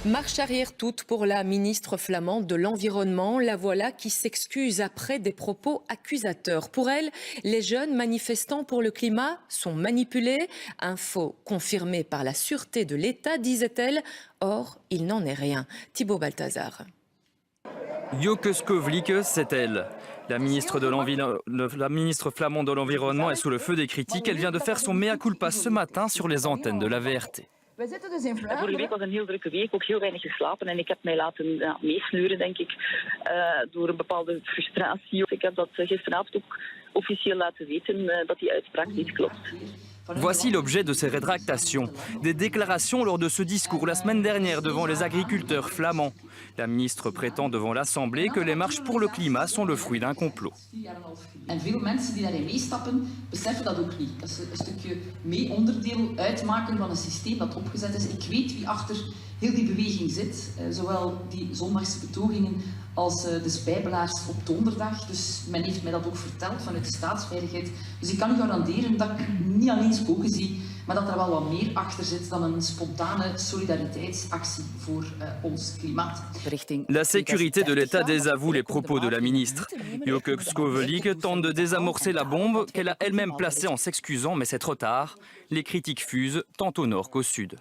Marche arrière toute pour la ministre flamande de l'Environnement. La voilà qui s'excuse après des propos accusateurs. Pour elle, les jeunes manifestants pour le climat sont manipulés. Info confirmée par la sûreté de l'État, disait-elle. Or, il n'en est rien. Thibaut Balthazar. Joke Skovlik, c'est elle. La ministre flamande de l'Environnement est sous le feu des critiques. Elle vient de faire son mea culpa ce matin sur les antennes de la VRT. Vorige week was een heel drukke week, ook heel weinig geslapen en ik heb mij laten meesluren, denk ik, door een bepaalde frustratie. Ik heb dat gisteravond ook officieel laten weten dat die uitspraak niet klopt. Voici l'objet de ces rétractations. Des déclarations lors de ce discours la semaine dernière devant les agriculteurs flamands. La ministre prétend devant l'Assemblée que les marches pour le climat sont le fruit d'un complot. En veel mensen die daarin meestappen, beseffen dat ook niet. Dat ze een stukje mee onderdeel uitmaken van een systeem dat opgezet is. Ik weet wie achter heel die beweging zit. Zowel die zondagse betogingen als de spijbelaars op donderdag. Dus men heeft mij dat ook verteld vanuit de staatsveiligheid. Dus ik kan u garanderen dat ik niet alleen spoken zie, maar dat er wel wat meer achter zit dan een spontane solidariteitsactie voor ons klimaat. La sécurité de l'État désavoue les propos de la ministre. Joke Skovlik tente de désamorcer la bombe qu'elle a elle-même placée en s'excusant, mais c'est trop tard. Les critiques fusent tant au nord qu'au sud.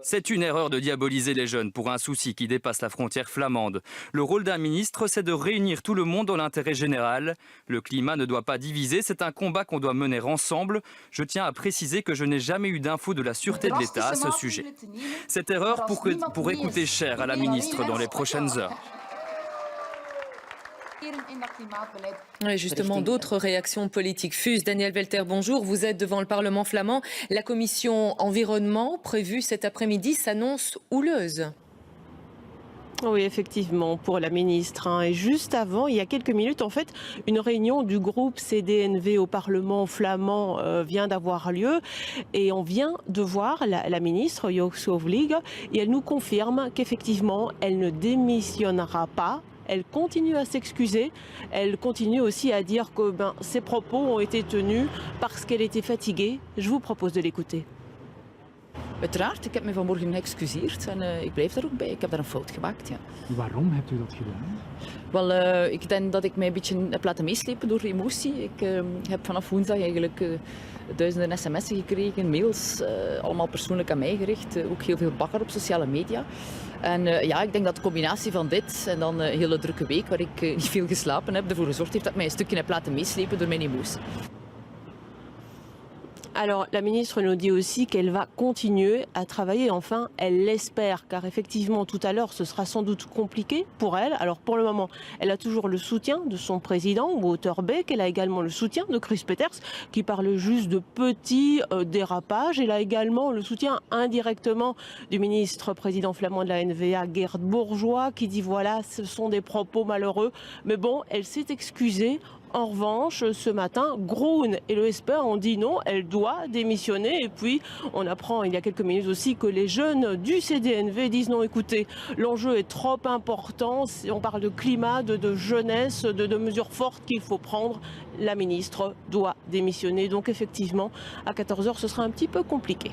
C'est une erreur de diaboliser les jeunes pour un souci qui dépasse la frontière flamande. Le rôle d'un ministre, c'est de réunir tout le monde dans l'intérêt général. Le climat ne doit pas diviser, c'est un combat qu'on doit mener ensemble. Je tiens à préciser que je n'ai jamais eu d'infos de la sûreté de l'État à ce sujet. Cette erreur pourrait coûter cher à la ministre dans les prochaines heures. Oui, justement, d'autres réactions politiques fusent. Daniel Welter, bonjour. Vous êtes devant le Parlement flamand. La commission environnement prévue cet après-midi s'annonce houleuse. Oui, effectivement, pour la ministre. Et juste avant, il y a quelques minutes, en fait, une réunion du groupe CDNV au Parlement flamand vient d'avoir lieu. Et on vient de voir la ministre, Joke Skovlik, et elle nous confirme qu'effectivement, elle ne démissionnera pas. Elle continue à s'excuser. Elle continue aussi à dire que ses propos ont été tenus parce qu'elle était fatiguée. Je vous propose de l'écouter. Uiteraard, ik heb me vanmorgen geëxcuseerd en ik blijf daar ook bij. Ik heb daar een fout gemaakt, ja. Waarom hebt u dat gedaan? Wel, ik denk dat ik mij een beetje heb laten meeslepen door emotie. Ik heb vanaf woensdag eigenlijk duizenden sms'en gekregen, mails, allemaal persoonlijk aan mij gericht. Ook heel veel bakker op sociale media. En ja, ik denk dat de combinatie van dit en dan een hele drukke week waar ik niet veel geslapen heb, ervoor gezorgd heeft dat ik mij een stukje heb laten meeslepen door mijn emotie. Alors, la ministre nous dit aussi qu'elle va continuer à travailler. Enfin, elle l'espère, car effectivement, tout à l'heure, ce sera sans doute compliqué pour elle. Alors, pour le moment, elle a toujours le soutien de son président, Wouter Beek. Elle a également le soutien de Chris Peeters, qui parle juste de petits dérapages. Elle a également le soutien indirectement du ministre président flamand de la NVA, Geert Bourgeois, qui dit voilà, ce sont des propos malheureux. Mais bon, elle s'est excusée. En revanche, ce matin, Groen et le SPA ont dit non, elle doit démissionner. Et puis, on apprend il y a quelques minutes aussi que les jeunes du CDNV disent non, écoutez, l'enjeu est trop important. On parle de climat, de jeunesse, de mesures fortes qu'il faut prendre. La ministre doit démissionner. Donc effectivement, à 14h, ce sera un petit peu compliqué.